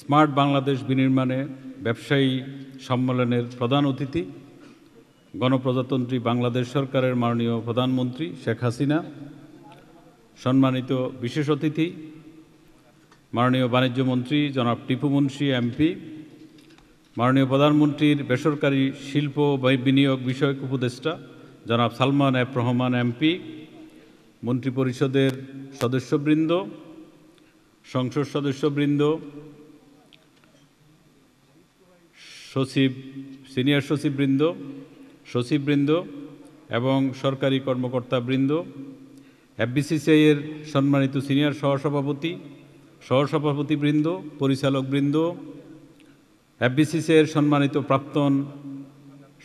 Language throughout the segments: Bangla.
স্মার্ট বাংলাদেশ বিনির্মাণে ব্যবসায়ী সম্মেলনের প্রধান অতিথি গণপ্রজাতন্ত্রী বাংলাদেশ সরকারের মাননীয় প্রধানমন্ত্রী শেখ হাসিনা, সম্মানিত বিশেষ অতিথি মাননীয় বাণিজ্য মন্ত্রী জনাব টিপু মুন্সি এমপি, মাননীয় প্রধানমন্ত্রীর বেসরকারি শিল্প বিনিয়োগ বিষয়ক উপদেষ্টা জনাব সালমান এফ রহমান এমপি, মন্ত্রিপরিষদের সদস্যবৃন্দ, সংসদ সদস্যবৃন্দ, সিনিয়র সচিববৃন্দ এবং সরকারি কর্মকর্তাবৃন্দ, এফবিসিসিআইয়ের সম্মানিত সিনিয়র সহসভাপতিবৃন্দ, পরিচালকবৃন্দ, এফবিসিসিআইয়ের সম্মানিত প্রাক্তন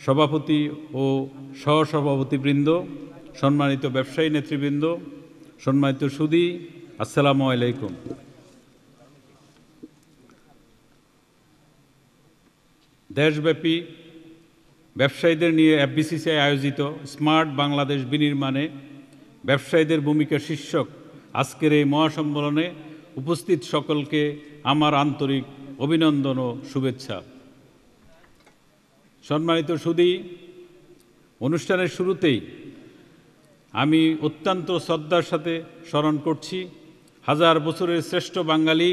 সভাপতি ও সহসভাপতিবৃন্দ, সম্মানিত ব্যবসায়ী নেতৃবৃন্দ, সম্মানিত সুধী, আসসালামু আলাইকুম। দেশব্যাপী ব্যবসায়ীদের নিয়ে এফবিসিসিআই আয়োজিত স্মার্ট বাংলাদেশ বিনির্মাণে ব্যবসায়ীদের ভূমিকা শীর্ষক আজকের এই মহাসম্মেলনে উপস্থিত সকলকে আমার আন্তরিক অভিনন্দন ও শুভেচ্ছা। সম্মানিত সুধী, অনুষ্ঠানের শুরুতেই আমি অত্যন্ত শ্রদ্ধার সাথে স্মরণ করছি হাজার বছরের শ্রেষ্ঠ বাঙালি,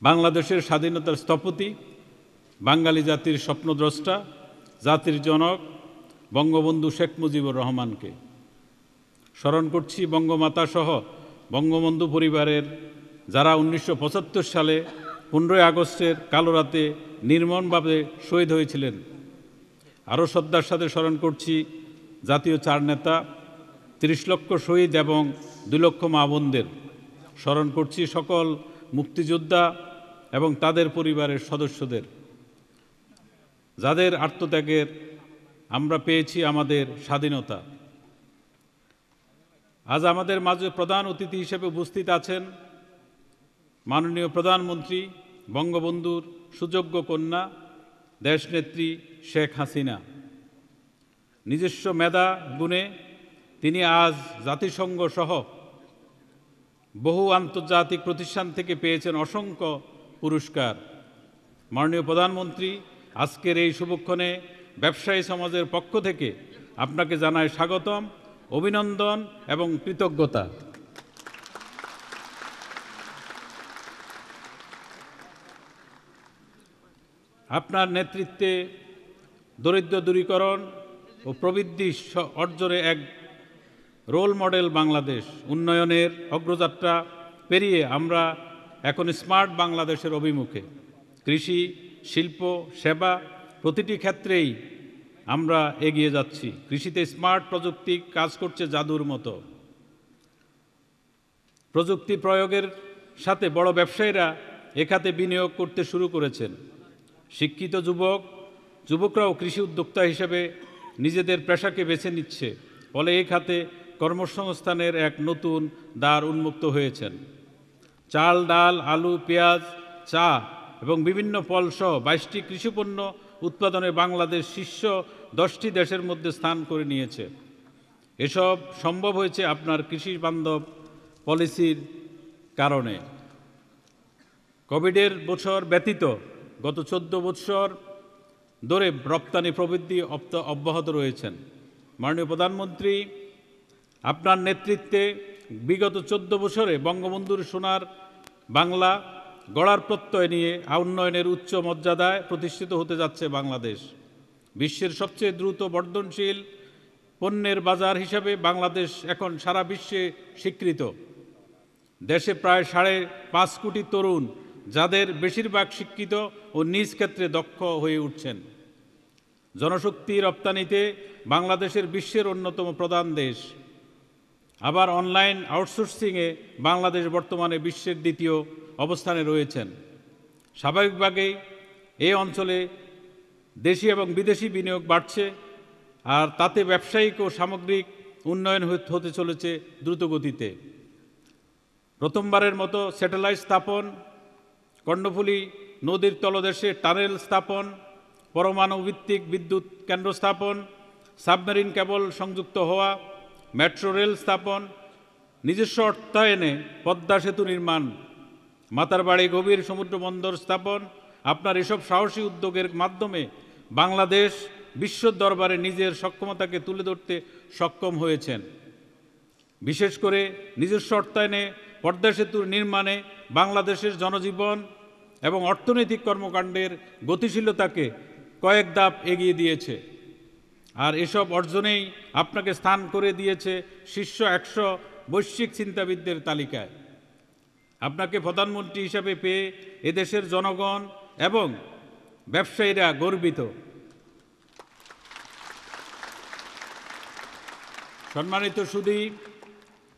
বাংলাদেশের স্বাধীনতার স্থপতি, বাঙালি জাতির স্বপ্নদ্রষ্টা, জাতির জনক বঙ্গবন্ধু শেখ মুজিবুর রহমানকে। স্মরণ করছি বঙ্গমাতা সহ বঙ্গবন্ধু পরিবারের যারা 1975 সালে 15ই আগস্টের কালো রাতে নির্মমভাবে শহীদ হয়েছিলেন। আরও শ্রদ্ধার সাথে স্মরণ করছি জাতীয় 4 নেতা, 30 লক্ষ শহীদ এবং 2 লক্ষ মা বোনদের। স্মরণ করছি সকল মুক্তিযোদ্ধা এবং তাদের পরিবারের সদস্যদের, যাদের আত্মত্যাগের আমরা পেয়েছি আমাদের স্বাধীনতা। আজ আমাদের মাঝে প্রধান অতিথি হিসেবে উপস্থিত আছেন মাননীয় প্রধানমন্ত্রী, বঙ্গবন্ধুর সুযোগ্য কন্যা, দেশনেত্রী শেখ হাসিনা। নিজস্ব মেধা গুণে তিনি আজ জাতিসংঘ সহ বহু আন্তর্জাতিক প্রতিষ্ঠান থেকে পেয়েছেন অসংখ্য পুরস্কার। মাননীয় প্রধানমন্ত্রী, আজকের এই শুভক্ষণে ব্যবসায়ী সমাজের পক্ষ থেকে আপনাকে জানাই স্বাগতম, অভিনন্দন এবং কৃতজ্ঞতা। আপনার নেতৃত্বে দরিদ্র দূরীকরণ ও প্রবৃদ্ধি অর্জনে এক রোল মডেল বাংলাদেশ উন্নয়নের অগ্রযাত্রা পেরিয়ে আমরা এখন স্মার্ট বাংলাদেশের অভিমুখে। কৃষি, শিল্প, সেবা প্রতিটি ক্ষেত্রেই আমরা এগিয়ে যাচ্ছি। কৃষিতে স্মার্ট প্রযুক্তি কাজ করছে জাদুর মতো। প্রযুক্তি প্রয়োগের সাথে বড় ব্যবসায়ীরা এখাতে বিনিয়োগ করতে শুরু করেছেন। শিক্ষিত যুবকরাও কৃষি উদ্যোক্তা হিসেবে নিজেদের পেশাকে বেছে নিচ্ছে, ফলে এই খাতে কর্মসংস্থানের এক নতুন দ্বার উন্মুক্ত হয়েছেন। চাল, ডাল, আলু, পেঁয়াজ, চা এবং বিভিন্ন ফলসহ 22টি কৃষিপণ্য উৎপাদনে বাংলাদেশ শীর্ষ 10টি দেশের মধ্যে স্থান করে নিয়েছে। এসব সম্ভব হয়েছে আপনার কৃষি বান্ধব পলিসির কারণে। কোভিডের বছর ব্যতীত গত 14 বছর ধরে রপ্তানি প্রবৃদ্ধি অব্যাহত রয়েছেন। মাননীয় প্রধানমন্ত্রী, আপনার নেতৃত্বে বিগত 14 বছরে বঙ্গবন্ধুর সোনার বাংলা গড়ার প্রত্যয় নিয়ে উন্নয়নের উচ্চ মর্যাদায় প্রতিষ্ঠিত হতে যাচ্ছে বাংলাদেশ। বিশ্বের সবচেয়ে দ্রুত বর্ধনশীল পণ্যের বাজার হিসাবে বাংলাদেশ এখন সারা বিশ্বে স্বীকৃত। দেশে প্রায় 5.5 কোটি তরুণ, যাদের বেশিরভাগ শিক্ষিত ও নিজ ক্ষেত্রে দক্ষ হয়ে উঠছেন। জনশক্তি রপ্তানিতে বাংলাদেশের বিশ্বের অন্যতম প্রধান দেশ। আবার অনলাইন আউটসোর্সিংয়ে বাংলাদেশ বর্তমানে বিশ্বের 2য় অবস্থানে রয়েছেন। স্বাভাবিকভাবেই এই অঞ্চলে দেশি এবং বিদেশি বিনিয়োগ বাড়ছে, আর তাতে ব্যবসায়িক ও সামগ্রিক উন্নয়ন হতে চলেছে দ্রুতগতিতে। প্রথমবারের মতো স্যাটেলাইট স্থাপন, কর্ণফুলী নদীর তলদেশে টানেল স্থাপন, পরমাণু ভিত্তিক বিদ্যুৎ কেন্দ্র স্থাপন, সাবমেরিন কেবল সংযুক্ত হওয়া, মেট্রো রেল স্থাপন, নিজস্ব অর্থায়নে পদ্মা সেতু নির্মাণ মাতারবাড়ি গভীর সমুদ্র বন্দর স্থাপন, আপনার এসব সাহসী উদ্যোগের মাধ্যমে বাংলাদেশ বিশ্ব দরবারে নিজের সক্ষমতাকে তুলে ধরতে সক্ষম হয়েছেন। বিশেষ করে নিজস্ব অর্থায়নে পদ্মা সেতুর নির্মাণে বাংলাদেশের জনজীবন এবং অর্থনৈতিক কর্মকাণ্ডের গতিশীলতাকে কয়েক ধাপ এগিয়ে দিয়েছে। আর এসব অর্জনেই আপনাকে স্থান করে দিয়েছে শীর্ষ 100 বৈশ্বিক চিন্তাবিদদের তালিকায়। আপনাকে প্রধানমন্ত্রী হিসাবে পেয়ে এদেশের জনগণ এবং ব্যবসায়ীরা গর্বিত। সম্মানিত সুধী,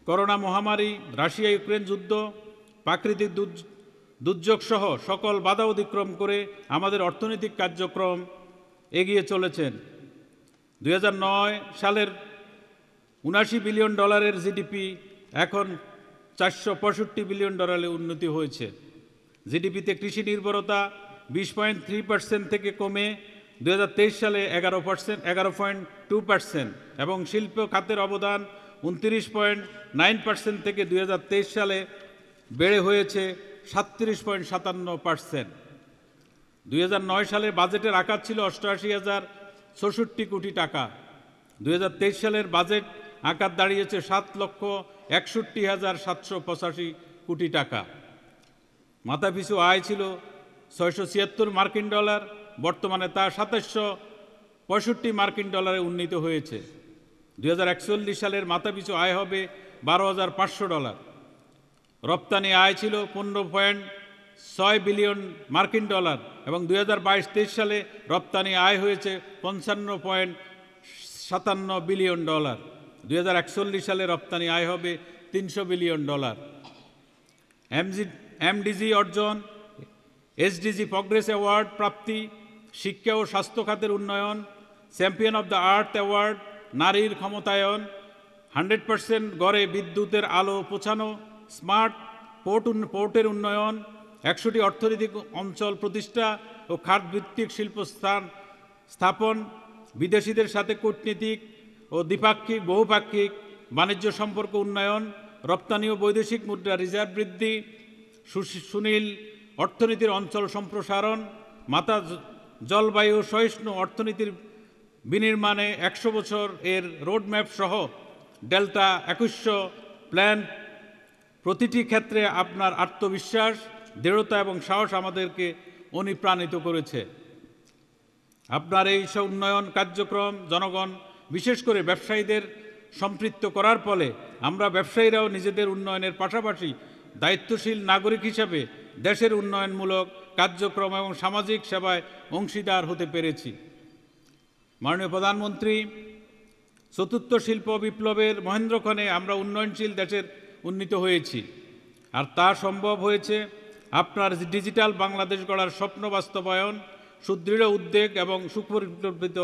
করোনা মহামারী, রাশিয়া ইউক্রেন যুদ্ধ, প্রাকৃতিক দুর্যোগ সহ সকল বাধা অতিক্রম করে আমাদের অর্থনৈতিক কার্যক্রম এগিয়ে চলেছেন। 2009 সালের $79 বিলিয়ন জিডিপি এখন $465 বিলিয়ন উন্নতি হয়েছে। জিডিপিতে কৃষি নির্ভরতা 20.3% থেকে কমে 2023 সালে 11.2% এবং শিল্প খাতের অবদান 29.9% থেকে 2023 সালে বেড়ে হয়েছে 37.57%। 2009 সালে বাজেটের আকার ছিল 88,066 কোটি টাকা। 2023 সালের বাজেট আকার দাঁড়িয়েছে 7,61,785 কোটি টাকা। মাথাপিছু আয় ছিল $676, বর্তমানে তা $2765 উন্নীত হয়েছে। 2041 সালের মাথাপিছু আয় হবে $12,500। রপ্তানি আয় ছিল $15.6 বিলিয়ন এবং 2022-23 সালে রপ্তানি আয় হয়েছে $55.57 বিলিয়ন। 2041 সালে রপ্তানি আয় হবে $300 বিলিয়ন। এমডিজি অর্জন, এসডিজি প্রগ্রেস অ্যাওয়ার্ড প্রাপ্তি, শিক্ষা ও স্বাস্থ্য খাতের উন্নয়ন, champion of the earth award, নারীর ক্ষমতায়ন, 100% গড়ে বিদ্যুতের আলো পৌঁছানো, স্মার্ট পোর্টের উন্নয়ন, 100টি অর্থনৈতিক অঞ্চল প্রতিষ্ঠা ও খাতভিত্তিক শিল্প স্থাপন, বিদেশিদের সাথে কূটনীতিক ও দ্বিপাক্ষিক বহুপাক্ষিক বাণিজ্য সম্পর্ক উন্নয়ন, রপ্তানি ও বৈদেশিক মুদ্রা রিজার্ভ বৃদ্ধি, সুনীল অর্থনীতির অঞ্চল সম্প্রসারণ, জলবায়ু সহিষ্ণু অর্থনীতির বিনির্মাণে 100 বছর এর রোডম্যাপ সহ ডেল্টা 2100 প্ল্যান। প্রতিটি ক্ষেত্রে আপনার আত্মবিশ্বাস, দৃঢ়তা এবং সাহস আমাদেরকে অনুপ্রাণিত করেছে। আপনার এই সব উন্নয়ন কার্যক্রম জনগণ, বিশেষ করে ব্যবসায়ীদের সম্পৃক্ত করার ফলে আমরা ব্যবসায়ীরাও নিজেদের উন্নয়নের পাশাপাশি দায়িত্বশীল নাগরিক হিসাবে দেশের উন্নয়নমূলক কার্যক্রম এবং সামাজিক সেবায় অংশীদার হতে পেরেছি। মাননীয় প্রধানমন্ত্রী, চতুর্থ শিল্প বিপ্লবের মহেন্দ্রক্ষণে আমরা উন্নয়নশীল দেশের উন্নীত হয়েছি, আর তা সম্ভব হয়েছে আপনার ডিজিটাল বাংলাদেশ গড়ার স্বপ্ন বাস্তবায়ন, সুদৃঢ় উদ্যোগ এবং সুপরিকল্পিত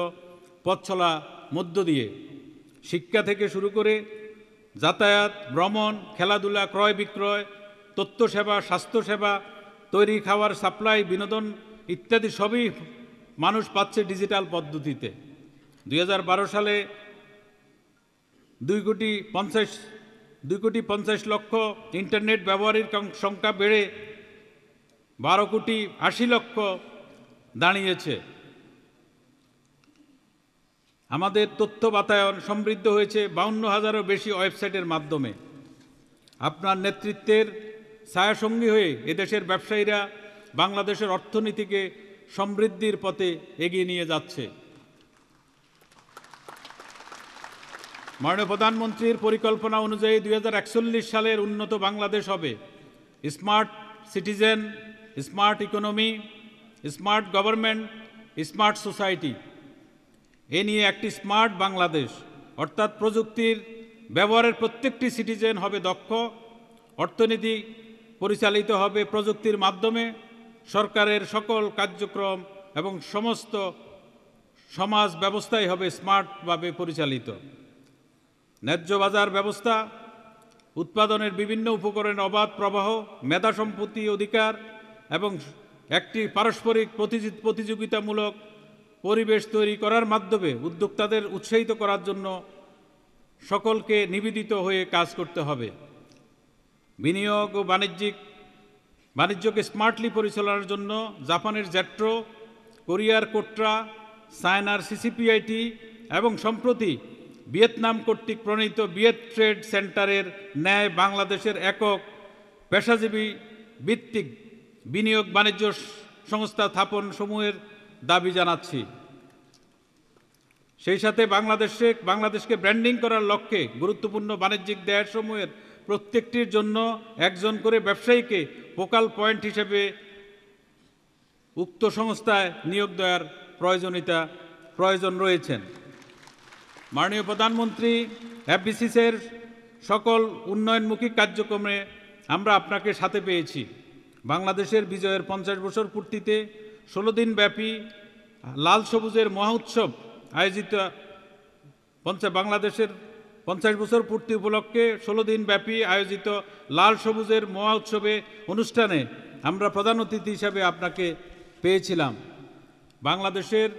পথচলা মধ্য দিয়ে। শিক্ষা থেকে শুরু করে যাতায়াত, ভ্রমণ, খেলাধুলা, ক্রয় বিক্রয়, তথ্যসেবা, স্বাস্থ্যসেবা, তৈরি খাবার সাপ্লাই, বিনোদন ইত্যাদি সবই মানুষ পাচ্ছে ডিজিটাল পদ্ধতিতে। 2012 সালে 2,50,00,000 ইন্টারনেট ব্যবহারের সংখ্যা বেড়ে 12,80,00,000 দাঁড়িয়েছে। আমাদের তথ্য বাতায়ন সমৃদ্ধ হয়েছে 52,000-এরও বেশি ওয়েবসাইটের মাধ্যমে। আপনার নেতৃত্বের ছায়াসঙ্গী হয়ে এদেশের ব্যবসায়ীরা বাংলাদেশের অর্থনীতিকে সমৃদ্ধির পথে এগিয়ে নিয়ে যাচ্ছে। মাননীয় প্রধানমন্ত্রীর পরিকল্পনা অনুযায়ী 2041 সালের উন্নত বাংলাদেশ হবে smart citizen, smart economy, smart government, smart society. এ নিয়ে একটি স্মার্ট বাংলাদেশ, অর্থাৎ প্রযুক্তির ব্যবহারের প্রত্যেকটি সিটিজেন হবে দক্ষ, অর্থনীতি পরিচালিত হবে প্রযুক্তির মাধ্যমে, সরকারের সকল কার্যক্রম এবং সমস্ত সমাজ ব্যবস্থাই হবে স্মার্টভাবে পরিচালিত। ন্যায্য বাজার ব্যবস্থা, উৎপাদনের বিভিন্ন উপকরণের অবাধ প্রবাহ, মেধা সম্পত্তি অধিকার এবং একটি পারস্পরিক প্রতিযোগিতামূলক পরিবেশ তৈরি করার মাধ্যমে উদ্যোক্তাদের উৎসাহিত করার জন্য সকলকে নিবেদিত হয়ে কাজ করতে হবে। বিনিয়োগ ও বাণিজ্যকে স্মার্টলি পরিচালনার জন্য জাপানের জ্যাট্রো, কোরিয়ার কোট্রা, চায়নার সিসিপিআইটি এবং সম্প্রতি ভিয়েতনাম কর্তৃক প্রণীত ভিয়েত ট্রেড সেন্টারের ন্যায় বাংলাদেশের একক পেশাজীবী ভিত্তিক বিনিয়োগ বাণিজ্য সংস্থা স্থাপন সমূহের দাবি জানাচ্ছি। সেই সাথে বাংলাদেশকে ব্র্যান্ডিং করার লক্ষ্যে গুরুত্বপূর্ণ বাণিজ্যিক দেশসমূহের প্রত্যেকটির জন্য একজন করে ব্যবসায়ীকে ফোকাল পয়েন্ট হিসেবে উক্ত সংস্থায় নিয়োগ দেওয়ার প্রয়োজন রয়েছেন। মাননীয় প্রধানমন্ত্রী, এফবিসিসির সকল উন্নয়নমুখী কার্যক্রমে আমরা আপনাকে সাথে পেয়েছি। বাংলাদেশের বিজয়ের 50 বছর পূর্তিতে 16 দিন ব্যাপী লাল সবুজের মহা উৎসব আয়োজিত বাংলাদেশের 50 বছর পূর্তি উপলক্ষে 16 দিন ব্যাপী আয়োজিত লাল সবুজের মহা উৎসবে অনুষ্ঠানে আমরা প্রধান অতিথি হিসাবে আপনাকে পেয়েছিলাম। বাংলাদেশের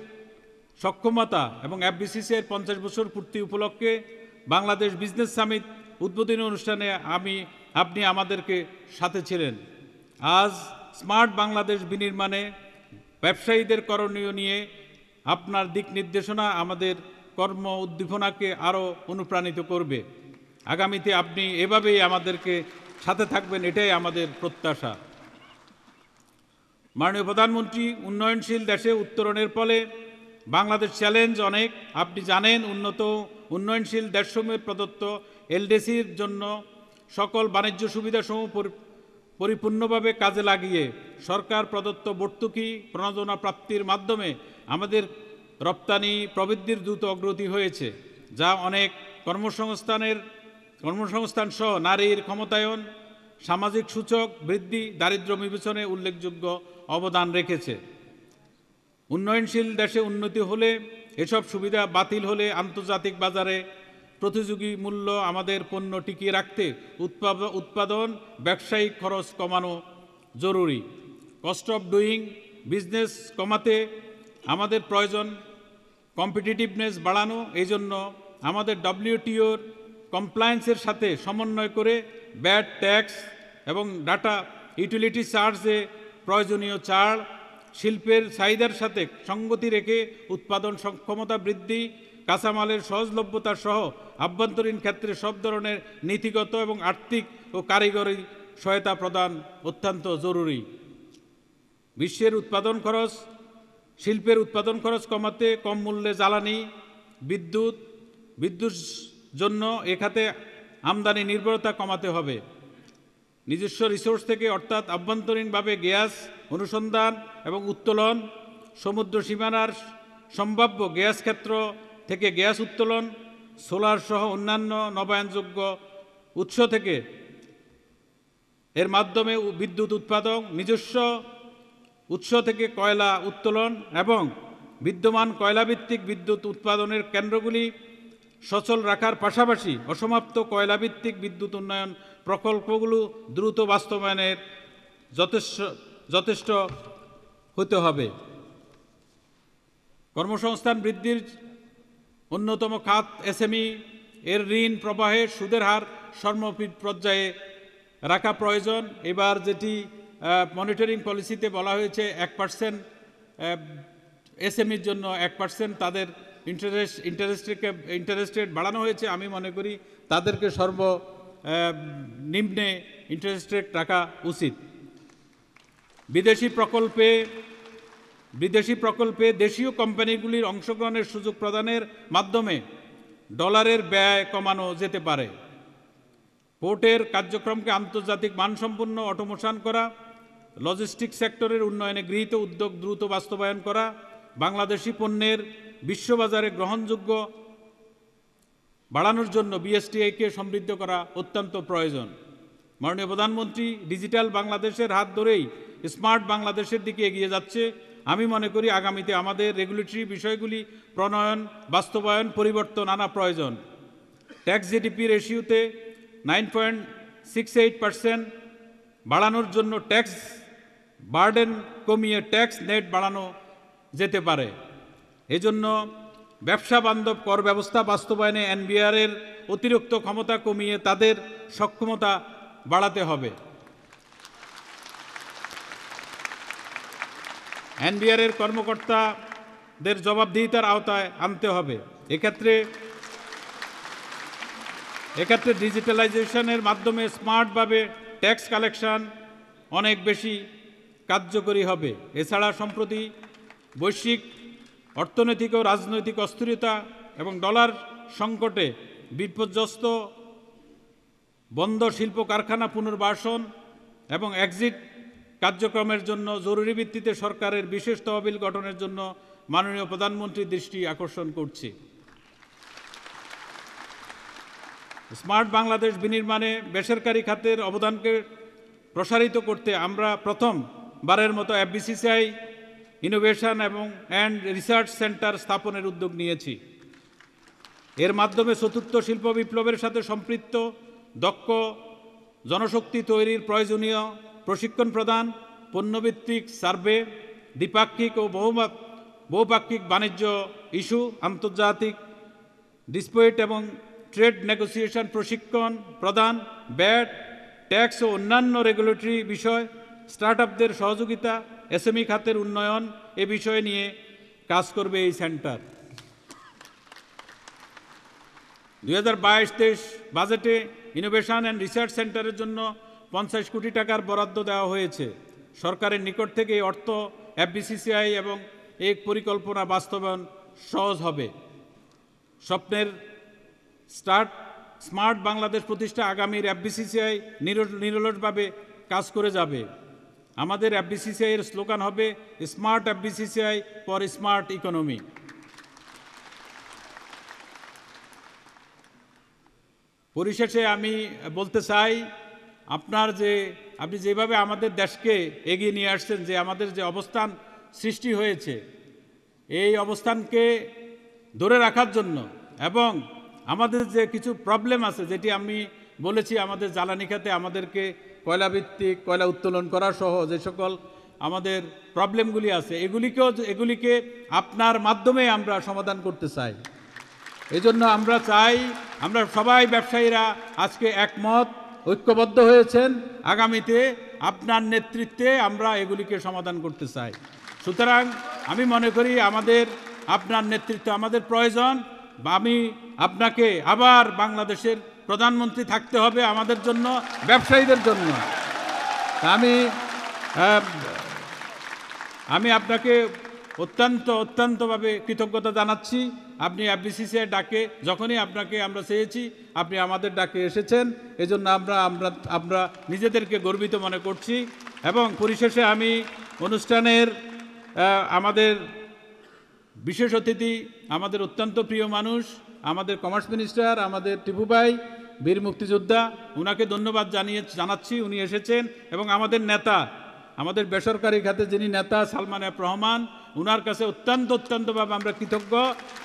সক্ষমতা এবং এফবিসিসির 50 বছর পূর্তি উপলক্ষে বাংলাদেশ বিজনেস সামিট উদ্বোধনী অনুষ্ঠানে আপনি আমাদেরকে সাথে ছিলেন। আজ স্মার্ট বাংলাদেশ বিনির্মাণে ব্যবসায়ীদের করণীয় নিয়ে আপনার দিক নির্দেশনা আমাদের কর্ম উদ্দীপনাকে আরও অনুপ্রাণিত করবে। আগামীতে আপনি এভাবেই আমাদেরকে সাথে থাকবেন, এটাই আমাদের প্রত্যাশা। মাননীয় প্রধানমন্ত্রী, উন্নয়নশীল দেশে উত্তরণের ফলে বাংলাদেশ চ্যালেঞ্জ অনেক। আপনি জানেন, উন্নয়নশীল দেশসমূহের প্রদত্ত এলডিসির জন্য সকল বাণিজ্য সুবিধাসমূহ পরিপূর্ণভাবে কাজে লাগিয়ে সরকার প্রদত্ত ভর্তুকি প্রণোদনা প্রাপ্তির মাধ্যমে আমাদের রপ্তানি প্রবৃদ্ধির দ্রুত অগ্রগতি হয়েছে, যা অনেক কর্মসংস্থান সহ নারীর ক্ষমতায়ন, সামাজিক সূচক বৃদ্ধি, দারিদ্র্য বিমোচনে উল্লেখযোগ্য অবদান রেখেছে। উন্নয়নশীল দেশে উন্নতি হলে এসব সুবিধা বাতিল হলে আন্তর্জাতিক বাজারে প্রতিযোগী মূল্য আমাদের পণ্য টিকিয়ে রাখতে উৎপাদন ব্যবসায়িক খরচ কমানো জরুরি। কস্ট অফ ডুইং বিজনেস কমাতে আমাদের প্রয়োজন কম্পিটিটিভনেস বাড়ানো। এই জন্য আমাদের WTOর কমপ্লায়েন্সের সাথে সমন্বয় করে ব্যাট ট্যাক্স এবং ডাটা ইউটিলিটি চার্জে প্রয়োজনীয় ছাড়, শিল্পের চাহিদার সাথে সঙ্গতি রেখে উৎপাদন সক্ষমতা বৃদ্ধি, কাঁচামালের সহজলভ্যতা সহ আভ্যন্তরীণ ক্ষেত্রে সব ধরনের নীতিগত এবং আর্থিক ও কারিগরি সহায়তা প্রদান অত্যন্ত জরুরি। শিল্পের উৎপাদন খরচ কমাতে কম মূল্যে জ্বালানি, বিদ্যুৎ জন্য এ খাতে আমদানি নির্ভরতা কমাতে হবে। নিজস্ব রিসোর্স থেকে অর্থাৎ আভ্যন্তরীণভাবে গ্যাস অনুসন্ধান এবং উত্তোলন, সমুদ্র সীমানার সম্ভাব্য গ্যাস ক্ষেত্র থেকে গ্যাস উত্তোলন, সোলার সহ অন্যান্য নবায়নযোগ্য উৎস থেকে এর মাধ্যমে বিদ্যুৎ উৎপাদন, নিজস্ব উৎস থেকে কয়লা উত্তোলন এবং বিদ্যমান কয়লাভিত্তিক বিদ্যুৎ উৎপাদনের কেন্দ্রগুলি সচল রাখার পাশাপাশি অসমাপ্ত কয়লাভিত্তিক বিদ্যুৎ উন্নয়ন প্রকল্পগুলো দ্রুত বাস্তবায়নের যথেষ্ট হতে হবে। কর্মসংস্থান বৃদ্ধির অন্যতম খাত SME এর ঋণ প্রবাহে সুদের হার সর্বনিম্ন পর্যায়ে রাখা প্রয়োজন। এবার যেটি মনিটরিং পলিসিতে বলা হয়েছে 1% SMEর জন্য 1% তাদের ইন্টারেস্ট রেট বাড়ানো হয়েছে। আমি মনে করি তাদেরকে নিম্নে ইন্টারেস্ট রেট রাখা উচিত। বিদেশি প্রকল্পে দেশীয় কোম্পানিগুলির অংশগ্রহণের সুযোগ প্রদানের মাধ্যমে ডলারের ব্যয় কমানো যেতে পারে। পোর্টের কার্যক্রমকে আন্তর্জাতিক মানসম্পন্ন অটোমেশন করা, লজিস্টিক সেক্টরের উন্নয়নে গৃহীত উদ্যোগ দ্রুত বাস্তবায়ন করা, বাংলাদেশি পণ্যের বিশ্ববাজারে গ্রহণযোগ্য বাড়ানোর জন্য BSTI-কে সমৃদ্ধ করা অত্যন্ত প্রয়োজন। মাননীয় প্রধানমন্ত্রী, ডিজিটাল বাংলাদেশের হাত ধরেই স্মার্ট বাংলাদেশের দিকে এগিয়ে যাচ্ছে। আমি মনে করি আগামীতে আমাদের রেগুলেটরি বিষয়গুলি প্রণয়ন, বাস্তবায়ন, পরিবর্তন আনা প্রয়োজন। ট্যাক্স GDP রেশিওতে 9.68% বাড়ানোর জন্য ট্যাক্স বার্ডেন কমিয়ে ট্যাক্স নেট বাড়ানো যেতে পারে। এজন্য ব্যবসা বান্ধব কর ব্যবস্থা বাস্তবায়নে NBR-এর অতিরিক্ত ক্ষমতা কমিয়ে তাদের সক্ষমতা বাড়াতে হবে। এনবিআরের কর্মকর্তাদের জবাবদিহিতার আওতায় আনতে হবে। এক্ষেত্রে ডিজিটালাইজেশনের মাধ্যমে স্মার্টভাবে ট্যাক্স কালেকশন অনেক বেশি কার্যকরী হবে। এছাড়া সম্প্রতি বৈশ্বিক অর্থনৈতিক ও রাজনৈতিক অস্থিরতা এবং ডলার সংকটে বিপর্যস্ত বন্ধ শিল্প কারখানা পুনর্বাসন এবং এক্সিট কার্যক্রমের জন্য জরুরি ভিত্তিতে সরকারের বিশেষ তহবিল গঠনের জন্য মাননীয় প্রধানমন্ত্রীর দৃষ্টি আকর্ষণ করছি। স্মার্ট বাংলাদেশ বিনির্মাণে বেসরকারি খাতের অবদানকে প্রসারিত করতে আমরা প্রথমবারের মতো FBCCI innovation and research centre স্থাপনের উদ্যোগ নিয়েছি। এর মাধ্যমে চতুর্থ শিল্প বিপ্লবের সাথে সম্পৃক্ত দক্ষ জনশক্তি তৈরির প্রয়োজনীয় প্রশিক্ষণ প্রদান, পণ্যভিত্তিক সার্ভে, দ্বিপাক্ষিক ও বহুপাক্ষিক বাণিজ্য ইস্যু, আন্তর্জাতিক ডিসপিউট এবং ট্রেড নেগোসিয়েশন প্রশিক্ষণ প্রদান, ব্যাট, ট্যাক্স ও অন্যান্য রেগুলেটরি বিষয়, স্টার্টআপদের সহযোগিতা, এসএমই খাতের উন্নয়ন এ বিষয় নিয়ে কাজ করবে এই সেন্টার। 2022-23 বাজেটে ইনোভেশন অ্যান্ড রিসার্চ সেন্টারের জন্য 50 কোটি টাকার বরাদ্দ দেওয়া হয়েছে। সরকারের নিকট থেকে এই অর্থ এফবিসিসিআই এবং এই পরিকল্পনা বাস্তবায়ন সহজ হবে। স্বপ্নের স্মার্ট বাংলাদেশ প্রতিষ্ঠা আগামীর এফবিসিসিআই নিরলসভাবে কাজ করে যাবে। আমাদের এফবিসিসিআই এর স্লোগান হবে smart FBCCI for smart economy. পরিশেষে আমি বলতে চাই, আপনি যেভাবে আমাদের দেশকে এগিয়ে নিয়ে আসছেন, যে আমাদের যে অবস্থান সৃষ্টি হয়েছে, এই অবস্থানকে ধরে রাখার জন্য এবং আমাদের যে কিছু প্রবলেম আছে, যেটি আমি বলেছি, আমাদের জ্বালানি খাতে আমাদেরকে কয়লাভিত্তিক কয়লা উত্তোলন করা সহ যে সকল আমাদের প্রবলেমগুলি আছে, এগুলিকে আপনার মাধ্যমে আমরা সমাধান করতে চাই। এই জন্য আমরা চাই, আমরা সবাই ব্যবসায়ীরা আজকে একমত ঐক্যবদ্ধ হয়েছেন, আগামীতে আপনার নেতৃত্বে আমরা এগুলিকে সমাধান করতে চাই। সুতরাং আমি মনে করি আপনার নেতৃত্ব আমাদের প্রয়োজন। আমি আপনাকে আবার বাংলাদেশের প্রধানমন্ত্রী থাকতে হবে আমাদের জন্য, ব্যবসায়ীদের জন্য। আমি আপনাকে অত্যন্তভাবে কৃতজ্ঞতা জানাচ্ছি। আপনি এফবিসিসিআই ডাকে যখনই আপনাকে আমরা চেয়েছি, আপনি আমাদের ডাকে এসেছেন। এজন্য আমরা নিজেদেরকে গর্বিত মনে করছি। এবং পরিশেষে আমি অনুষ্ঠানের আমাদের বিশেষ অতিথি, আমাদের অত্যন্ত প্রিয় মানুষ, আমাদের কমার্স মিনিস্টার, আমাদের টিপু ভাই, বীর মুক্তিযোদ্ধা, ওনাকে ধন্যবাদ জানাচ্ছি, উনি এসেছেন। এবং আমাদের নেতা, আমাদের বেসরকারি খাতে যিনি নেতা সালমান এফ রহমান, ওনার কাছে অত্যন্তভাবে আমরা কৃতজ্ঞ।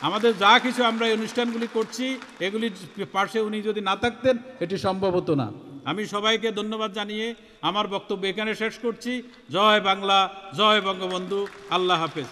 আমাদের যা কিছু আমরা এই অনুষ্ঠানগুলি করছি, এগুলির পাশে উনি যদি না থাকতেন এটি সম্ভব হতো না। আমি সবাইকে ধন্যবাদ জানিয়ে আমার বক্তব্য এখানে শেষ করছি। জয় বাংলা, জয় বঙ্গবন্ধু, আল্লাহ হাফেজ।